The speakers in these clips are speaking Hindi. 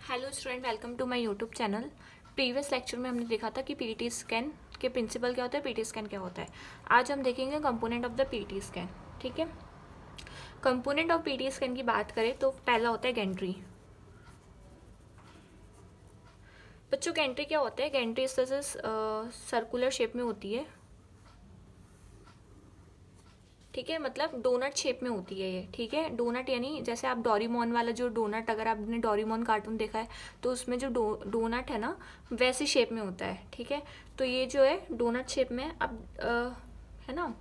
Hello student, welcome to my YouTube channel. Previous lecture में हमने देखा था कि पीटी स्कैन के प्रिंसिपल क्या होता है, पीटी स्कैन क्या होता है। आज हम देखेंगे component of the PT scan. ठीक है, कंपोनेंट ऑफ पीटी स्कैन की बात करें तो पहला होता है गैंट्री। बच्चों गैंट्री क्या होता है? गैंट्री इस तरह से सर्कुलर शेप में होती है। ठीक है, मतलब डोनट शेप में होती है ये। ठीक है, डोनट यानी जैसे आप डोरेमोन वाला जो डोनट, अगर आपने डोरेमोन कार्टून देखा है तो उसमें जो डोनट है ना, वैसी शेप में होता है। ठीक है, तो ये जो है डोनट शेप में अब है ना।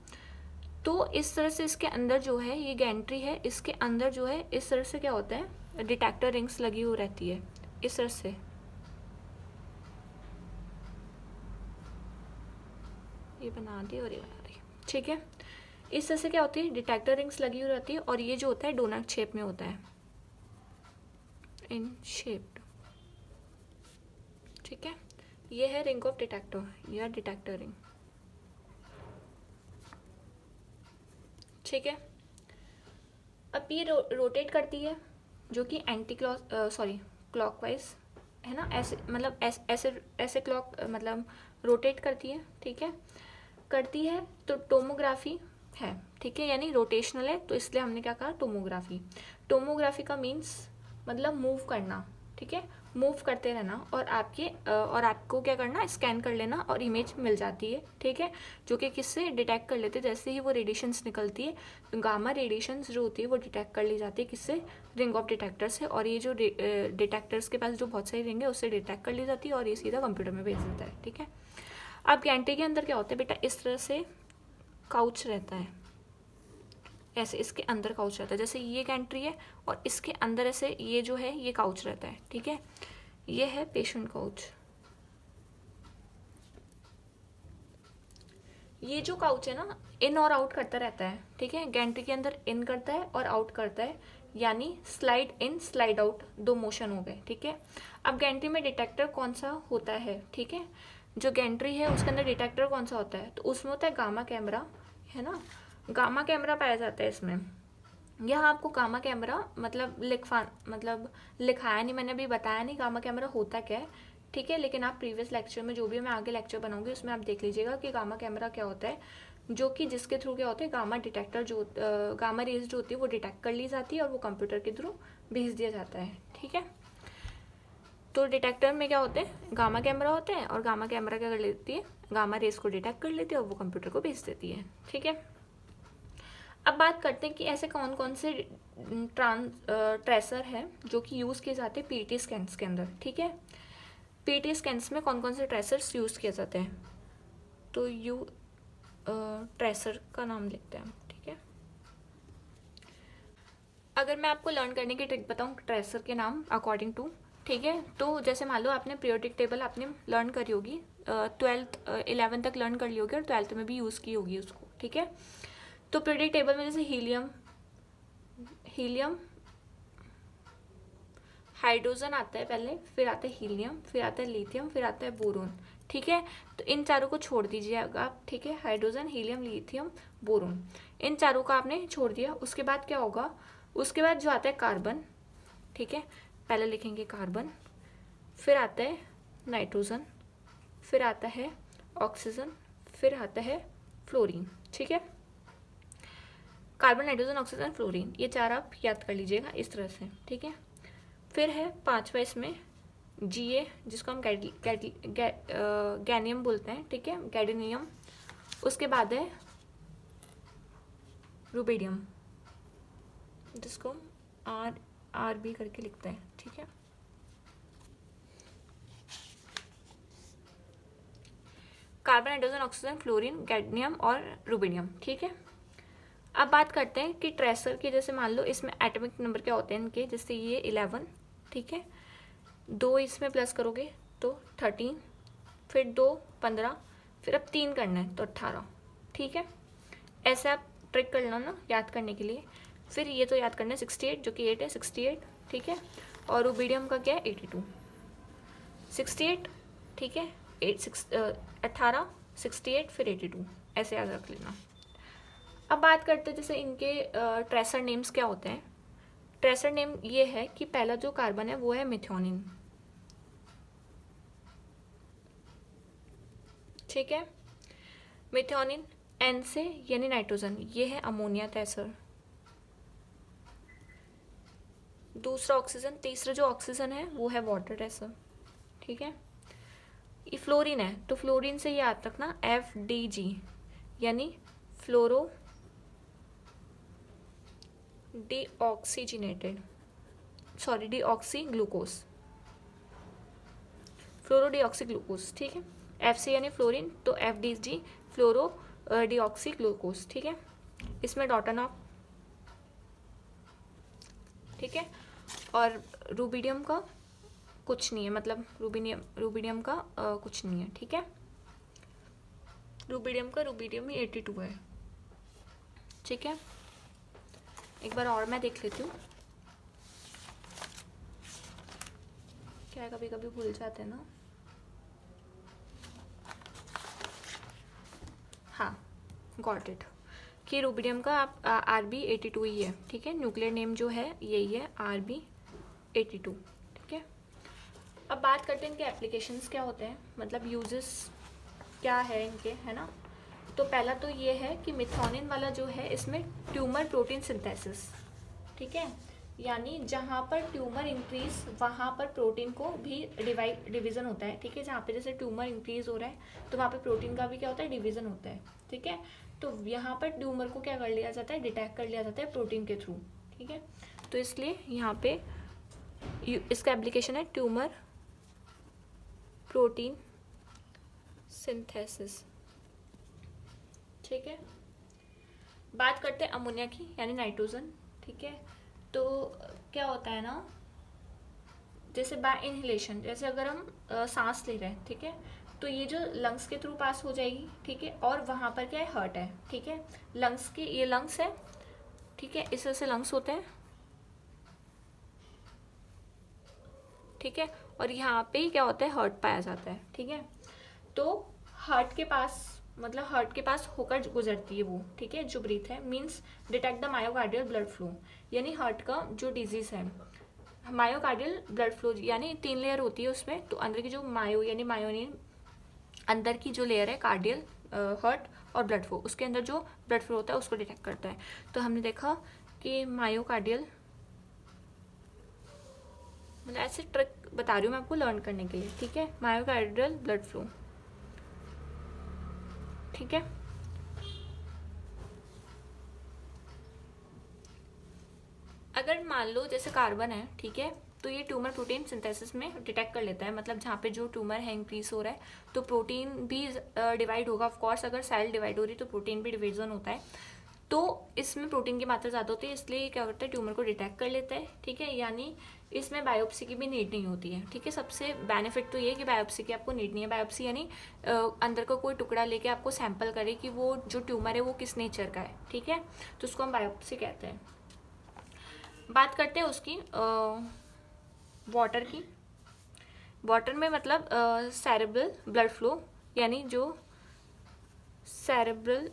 तो इस तरह से इसके अंदर जो है ये गैंट्री है, इसके अंदर जो है इस तरह से क्या होता है, डिटेक्टर रिंग्स लगी हुई रहती है इस तरह से। ये बना दी और ये बना दी। ठीक है, इस तरह से क्या होती है, डिटेक्टर रिंग्स लगी हुई रहती है और ये जो होता है डोनट शेप में होता है, इन शेप्ड। ठीक है, ये है रिंग ऑफ डिटेक्टर या डिटेक्टर रिंग। ठीक है, अब ये रोटेट करती है जो कि एंटी क्लॉक क्लॉकवाइज है ना, ऐसे मतलब ऐसे ऐसे क्लॉक मतलब रोटेट करती है। ठीक है, करती है तो टोमोग्राफी है। ठीक है, यानी रोटेशनल है तो इसलिए हमने क्या कहा, टोमोग्राफी। टोमोग्राफी का मीन्स मतलब मूव करना। ठीक है, मूव करते रहना और आपको क्या करना, स्कैन कर लेना और इमेज मिल जाती है। ठीक है, जो कि किससे डिटेक्ट कर लेते हैं, जैसे ही वो रेडिएशंस निकलती है तो गामा रेडिएशंस जो होती है वो डिटेक्ट कर ली जाती है किससे, रिंग ऑफ डिटेक्टर से। और ये जो डिटेक्टर्स के पास जो बहुत सारी रिंग है उससे डिटेक्ट कर ली जाती है और ये सीधा कंप्यूटर में भेज देता है। ठीक है, अब गैंट्री के अंदर क्या होता है बेटा, इस तरह से काउच रहता है, ऐसे इसके अंदर काउच रहता है। जैसे ये गैंट्री है और इसके अंदर ऐसे ये जो है ये काउच रहता है। ठीक है, ये है पेशेंट काउच। ये जो काउच है ना, इन और आउट करता रहता है। ठीक है, गैंट्री के अंदर इन करता है और आउट करता है, यानी स्लाइड इन स्लाइड आउट, दो मोशन हो गए। ठीक है, अब गैंट्री में डिटेक्टर कौन सा होता है? ठीक है, जो गैंट्री है उसके अंदर डिटेक्टर कौन सा होता है, तो उसमें होता है गामा कैमरा, है ना। गामा कैमरा पाया जाता है इसमें। यहाँ आपको गामा कैमरा मतलब लिखाया नहीं, मैंने अभी बताया नहीं गामा कैमरा होता क्या है। ठीक है, लेकिन आप प्रीवियस लेक्चर में जो भी मैं आगे लेक्चर बनाऊंगी उसमें आप देख लीजिएगा कि गामा कैमरा क्या होता है, जो कि जिसके थ्रू क्या होता है, गामा डिटेक्टर जो गामा रेज जो होती है वो डिटेक्ट कर ली जाती है और वो कंप्यूटर के थ्रू भेज दिया जाता है। ठीक है, तो डिटेक्टर में क्या होते हैं, गामा कैमरा होते हैं और गामा कैमरा क्या कर लेती है, गामा रेज को डिटेक्ट कर लेती है और वो कंप्यूटर को भेज देती है। ठीक है, अब बात करते हैं कि ऐसे कौन कौन से ट्रेसर है जो कि यूज़ किए जाते हैं पीटी स्कैन्स के अंदर। ठीक है, पीटी स्कैन्स में कौन कौन से ट्रेसर्स यूज़ किए जाते हैं, तो ट्रेसर का नाम लिखते हैं। ठीक है, अगर मैं आपको लर्न करने की ट्रिक बताऊँ ट्रेसर के नाम अकॉर्डिंग टू, ठीक है, तो जैसे मान लो आपने पीरियोडिक टेबल आपने लर्न करी होगी, 11th तक लर्न कर ली होगी और 12th में भी यूज़ की होगी उसको। ठीक है, तो पीरियोडिक टेबल में जैसे हीलियम हीलियम हाइड्रोजन आता है पहले, फिर आता है हीलियम, फिर आता है लिथियम, फिर आता है बोरोन। ठीक है, तो इन चारों को छोड़ दीजिएगा आप। ठीक है, हाइड्रोजन, हीलियम, लिथियम, बोरोन, इन चारों को आपने छोड़ दिया। उसके बाद क्या होगा, उसके बाद जो आता है कार्बन। ठीक है, पहले लिखेंगे कार्बन, फिर आता है नाइट्रोजन, फिर आता है ऑक्सीजन, फिर आता है फ्लोरीन। ठीक है, कार्बन, नाइट्रोजन, ऑक्सीजन, फ्लोरीन, ये चार आप याद कर लीजिएगा इस तरह से। ठीक है, फिर है पांचवा इसमें जीए, जिसको हम गैनियम बोलते हैं। ठीक है, गैडोनियम। उसके बाद है रुबेडियम, जिसको आर आर बी करके लिखते हैं। ठीक है, कार्बन, नाइट्रोजन, ऑक्सीजन, फ्लोरीन, गैडनियम और रुबेडियम। ठीक है, अब बात करते हैं कि ट्रेसर की, जैसे मान लो इसमें एटॉमिक नंबर क्या होते हैं इनके, जैसे ये 11। ठीक है, 2 इसमें प्लस करोगे तो 13, फिर 2 15, फिर अब 3 करना है तो 18। ठीक है, ऐसे आप ट्रिक कर लो ना याद करने के लिए। फिर ये तो याद करना है 68, जो कि 8 है, 68। ठीक है, और रुबीडियम का क्या है 82, 68। ठीक है, 18, 68, फिर 82, ऐसे याद रख लेना। अब बात करते हैं जैसे इनके ट्रेसर नेम्स क्या होते हैं। ट्रेसर नेम ये है कि पहला जो कार्बन है वो है मेथियोनिन, ठीक है। मेथियोनिन एन से यानी नाइट्रोजन, ये है अमोनिया ट्रेसर। दूसरा ऑक्सीजन, तीसरा जो ऑक्सीजन है वो है वाटर ट्रेसर, ठीक है। ये फ्लोरीन है तो फ्लोरीन से याद रखना FDG यानी फ्लोरो डीऑक्सीजिनेटेड, सॉरी डीऑक्सी ग्लूकोज, फ्लोरो डीऑक्सी ग्लूकोज, ठीक है। F से यानी फ्लोरीन तो FDG फ्लोरो डीऑक्सी ग्लूकोज, ठीक है। इसमें डॉटनॉक, ठीक है। और रूबिडियम का कुछ नहीं है, मतलब रूबिडियम का कुछ नहीं है, ठीक है। रूबिडियम ही 82 है, ठीक है। एक बार और मैं देख लेती हूँ, क्या कभी कभी भूल जाते हैं ना। हाँ, गॉट इट, कि रूबिडियम का आप RB82 ही है, ठीक है। न्यूक्लियर नेम जो है यही है RB82, ठीक है। अब बात करते हैं इनके एप्लीकेशंस क्या होते हैं, मतलब यूजेस क्या है इनके, है ना। तो पहला तो ये है कि मेथियोनिन वाला जो है इसमें ट्यूमर प्रोटीन सिंथेसिस, ठीक है। यानी जहाँ पर ट्यूमर इंक्रीज वहाँ पर प्रोटीन को भी डिवीज़न होता है, ठीक है। जहाँ पे जैसे ट्यूमर इंक्रीज हो रहा है तो वहाँ पे प्रोटीन का भी क्या होता है, डिवीज़न होता है, ठीक है। तो यहाँ पर ट्यूमर को क्या कर लिया जाता है, डिटेक्ट कर लिया जाता है प्रोटीन के थ्रू, ठीक है। तो इसलिए यहाँ पे इसका एप्लीकेशन है ट्यूमर प्रोटीन सिंथेसिस, ठीक है। बात करते हैं अमोनिया की यानी नाइट्रोजन, ठीक है। तो क्या होता है ना, जैसे बाय इनहेलेशन, जैसे अगर हम सांस ले रहे हैं, ठीक है, तो ये जो लंग्स के थ्रू पास हो जाएगी, ठीक है। और वहाँ पर क्या है, हर्ट है, ठीक है। लंग्स के, ये लंग्स है, ठीक है, इस तरह से लंग्स होते हैं, ठीक है। और यहाँ पे ही क्या होता है, हर्ट पाया जाता है, ठीक है। तो हार्ट के पास, मतलब हार्ट के पास होकर गुजरती है वो, ठीक है, जो ब्रीथ है, means detect the myocardial blood flow, यानी हार्ट का जो डिजीज है, मायोकार्डियल ब्लड फ्लो, यानी 3 लेयर होती है उसमें। तो अंदर की जो मायो यानी मायोनिन, अंदर की जो लेयर है कार्डियल, हार्ट और ब्लड फ्लो, उसके अंदर जो ब्लड फ्लो होता है उसको डिटेक्ट करता है। तो हमने देखा कि मायोकार्डियल, मतलब ऐसे ट्रिक बता रही हूँ मैं आपको लर्न करने के लिए, ठीक है। मायोकार्डियल ब्लड फ्लो, ठीक है। अगर मान लो जैसे कार्बन है, ठीक है, तो ये ट्यूमर प्रोटीन सिंथेसिस में डिटेक्ट कर लेता है, मतलब जहाँ पे जो ट्यूमर है इंक्रीज हो रहा है तो प्रोटीन भी डिवाइड होगा। ऑफ कोर्स अगर सेल डिवाइड हो रही है तो प्रोटीन भी डिवीजन होता है, तो इसमें प्रोटीन की मात्रा ज़्यादा होती है, इसलिए क्या करता है, ट्यूमर को डिटेक्ट कर लेता है, ठीक है। यानी इसमें बायोप्सी की भी नीड नहीं होती है, ठीक है। सबसे बेनिफिट तो ये है कि बायोप्सी की आपको नीड नहीं है। बायोप्सी यानी अंदर का कोई टुकड़ा लेके आपको सैंपल करे कि वो जो ट्यूमर है वो किस नेचर का है, ठीक है। तो उसको हम बायोप्सी कहते हैं। बात करते हैं उसकी वाटर की। वाटर में मतलब सेरेब्रल ब्लड फ्लो, यानी जो सेरेब्रल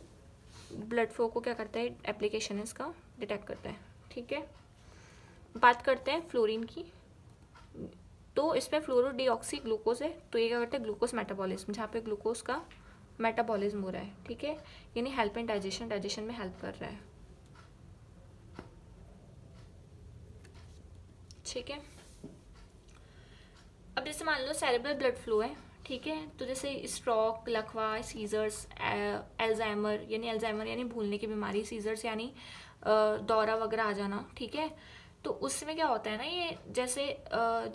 ब्लड फ्लो को क्या करता है, एप्लीकेशन है इसका, डिटेक्ट करता है, ठीक है। बात करते हैं फ्लोरीन की, तो इसमें फ्लोरो डीऑक्सी ग्लूकोज है, तो ये क्या करता है, ग्लूकोज मेटाबॉलिज्म, जहाँ पे ग्लूकोज का मेटाबॉलिज्म हो रहा है, ठीक है। यानी हेल्प इन डाइजेशन, डाइजेशन में हेल्प कर रहा है, ठीक है। अब जैसे मान लो सेरेब्रल ब्लड फ्लो है, ठीक है, तो जैसे स्ट्रोक, लकवा, सीजर्स, एल्जाइमर यानी भूलने की बीमारी, सीजर्स यानी दौरा वगैरह आ जाना, ठीक है। तो उसमें क्या होता है ना, ये जैसे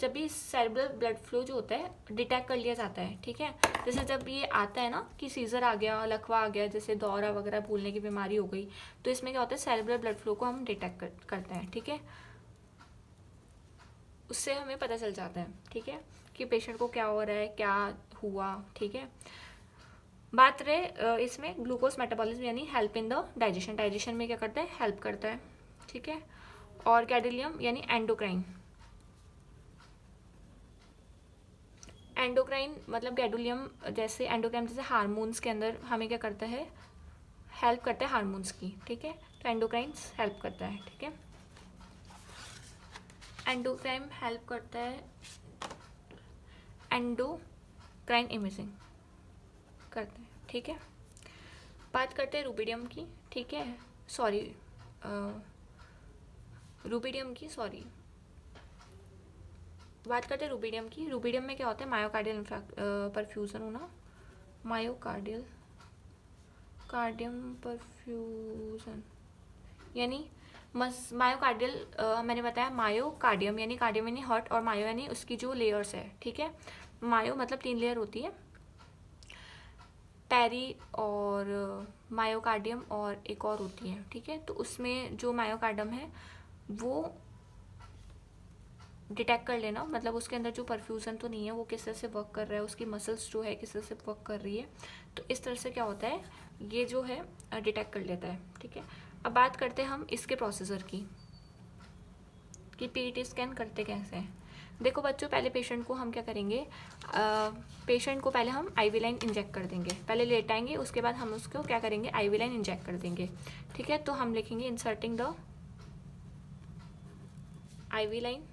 जब भी सेरेब्रल ब्लड फ्लो जो होता है डिटेक्ट कर लिया जाता है, ठीक है। जैसे जब ये आता है ना कि सीजर आ गया, लकवा आ गया, जैसे दौरा वगैरह, भूलने की बीमारी हो गई, तो इसमें क्या होता है, सेरेब्रल ब्लड फ्लो को हम डिटेक्ट करते हैं, ठीक है। उससे हमें पता चल जाता है, ठीक है, कि पेशेंट को क्या हो रहा है, क्या हुआ, ठीक है। बात रहे इसमें ग्लूकोज मेटाबॉलिज्म यानी help in the digestion, digestion में क्या करता है, हेल्प करता है, ठीक है। और गैडोलियम यानी एंडोक्राइन, एंडोक्राइन मतलब गैडोलियम, जैसे एंडोक्राइन जैसे हार्मोन्स के अंदर हमें क्या करता है, हेल्प करता है हार्मोन्स की, ठीक है। तो एंडोक्राइन हेल्प करता है, ठीक है। एंडोक्राइन हेल्प करता है, एंडोक्राइन इमेजिंग करते हैं, ठीक है। बात करते हैं रूबिडियम की, ठीक है, सॉरी रूबिडियम की, सॉरी बात करते हैं रूबिडियम की। रूबिडियम में क्या होता है, मायोकार्डियल परफ्यूजन होना, मायोकार्डियल कार्डियम परफ्यूजन यानी मायोकार्डियल, मैंने बताया मायोकार्डियम यानी कार्डियम यानी हार्ट, और मायो यानी उसकी जो लेयर्स है, ठीक है। मायो मतलब 3 लेयर होती है, पेरी और मायोकार्डियम और एक और होती है, ठीक है। तो उसमें जो मायोकार्डियम है वो डिटेक्ट कर लेना, मतलब उसके अंदर जो परफ्यूजन तो नहीं है, वो किस तरह से वर्क कर रहा है, उसकी मसल्स जो है किस तरह से वर्क कर रही है, तो इस तरह से क्या होता है, ये जो है डिटेक्ट कर लेता है, ठीक है। अब बात करते हैं हम इसके प्रोसीजर की, कि पीईटी स्कैन करते कैसे हैं। देखो बच्चों, पहले पेशेंट को हम क्या करेंगे, पेशेंट को पहले हम आईवी लाइन इंजेक्ट कर देंगे, पहले लेटाएंगे, उसके बाद हम उसको क्या करेंगे, आईवी लाइन इंजेक्ट कर देंगे, ठीक है। तो हम लिखेंगे inserting the IV line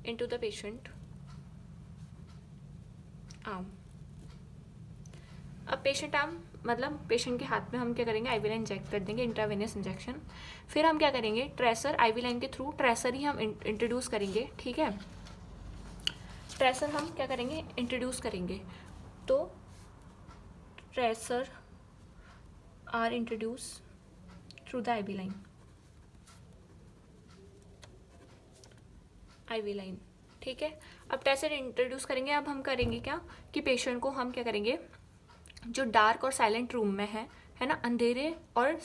into the patient arm. अब पेशेंट आर्म मतलब पेशेंट के हाथ में हम क्या करेंगे, आईवी लाइन इंजेक्ट कर देंगे, इंट्रावेनियस इंजेक्शन। फिर हम क्या करेंगे, ट्रेसर, आईवी लाइन के थ्रू ट्रेसर ही हम इंट्रोड्यूस करेंगे, ठीक है। ट्रेसर हम क्या करेंगे, इंट्रोड्यूस करेंगे, तो tracer are introduce through the IV line, IV line, ठीक है। अब ट्रेसर इंट्रोड्यूस करेंगे, अब हम करेंगे क्या कि पेशेंट को हम क्या करेंगे, जो डार्क और साइलेंट रूम में है ना, अंधेरे और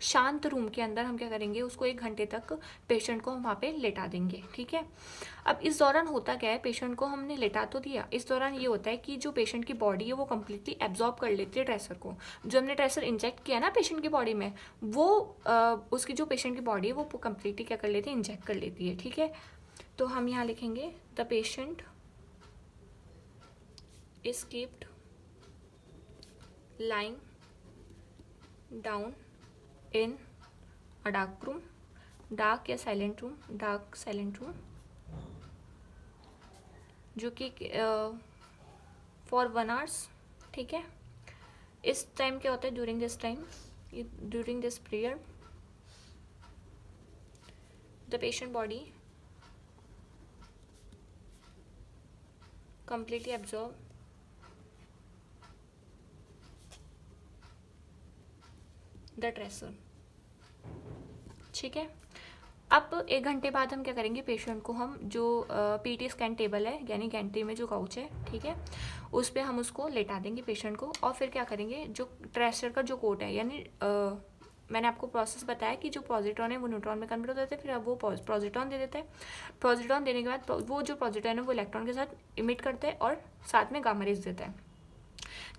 शांत रूम के अंदर हम क्या करेंगे, उसको 1 घंटे तक पेशेंट को हम वहाँ पे लेटा देंगे, ठीक है। अब इस दौरान होता क्या है, पेशेंट को हमने लेटा तो दिया, इस दौरान ये होता है कि जो पेशेंट की बॉडी है वो कम्प्लीटली एब्जॉर्ब कर लेती है ट्रेसर को, जो हमने ट्रेसर इंजेक्ट किया ना पेशेंट की बॉडी में, वो उसकी जो पेशेंट की बॉडी है वो कम्प्लीटली क्या कर लेती है, इंजेक्ट कर लेती है, ठीक है। तो हम यहाँ लिखेंगे the patient is kept lying down in a dark room, dark या silent room, dark silent room, जो कि फॉर 1 आवर्स, ठीक है। इस टाइम क्या होता है, during this time, during this period the patient body completely absorb the tracer, ठीक है। अब 1 घंटे बाद हम क्या करेंगे, पेशेंट को हम जो पीटी स्कैन टेबल है यानी गैंट्री में जो काउच है, ठीक है, उस पर हम उसको लेटा देंगे पेशेंट को, और फिर क्या करेंगे, जो ट्रेसर का जो कोड है, यानी मैंने आपको प्रोसेस बताया कि जो पॉजिट्रॉन है वो न्यूट्रॉन में कन्वर्ट हो जाते हैं, फिर अब वो पॉजिट्रॉन दे देता है, पॉजिट्रॉन देने के बाद वो जो पॉजिट्रॉन है वो इलेक्ट्रॉन के साथ इमिट करता है और साथ में गामा रेज देता है।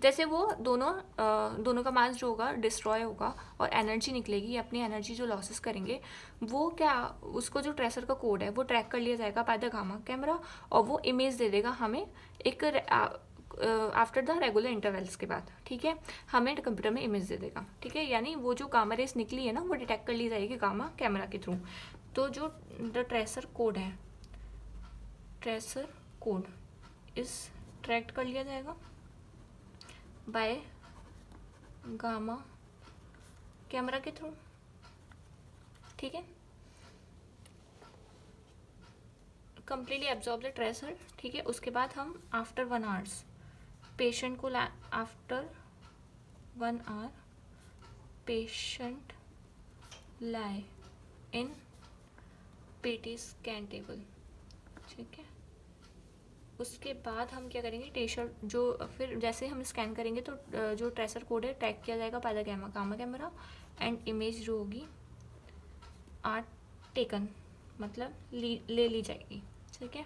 जैसे वो दोनों का मास जो होगा डिस्ट्रॉय होगा और एनर्जी निकलेगी, अपनी एनर्जी जो लॉसेस करेंगे वो क्या, उसको जो ट्रेसर का कोड है वो ट्रैक कर लिया जाएगा बाय द गामा कैमरा, और वो इमेज दे देगा हमें एक आफ्टर द रेगुलर इंटरवल्स के बाद, ठीक है, हमें कंप्यूटर में इमेज दे देगा, ठीक है। यानी वो जो गामा रेस निकली है ना वो डिटेक्ट कर ली जाएगी गामा कैमरा के थ्रू। तो जो द ट्रेसर कोड है, ट्रेसर कोड इस ट्रैक्ट कर लिया जाएगा बाय गामा कैमरा के थ्रू, ठीक है। कंप्लीटली एब्जॉर्ब द ट्रेसर, ठीक है। उसके बाद हम आफ्टर 1 आवर्स पेशेंट को after 1 hour patient lie in PT scan table, ठीक है। उसके बाद हम क्या करेंगे, टेशर जो फिर जैसे हम स्कैन करेंगे तो जो ट्रेसर कोड है ट्रैक किया जाएगा by the gamma camera, and image जो होगी आर टेकन मतलब ले ली जाएगी, ठीक है।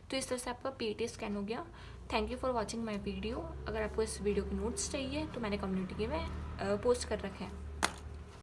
तो इस तरह से आपका पीटी स्कैन हो गया। Thank you for watching my video. अगर आपको इस वीडियो के नोट्स चाहिए तो मैंने कम्युनिटी में पोस्ट कर रखे हैं।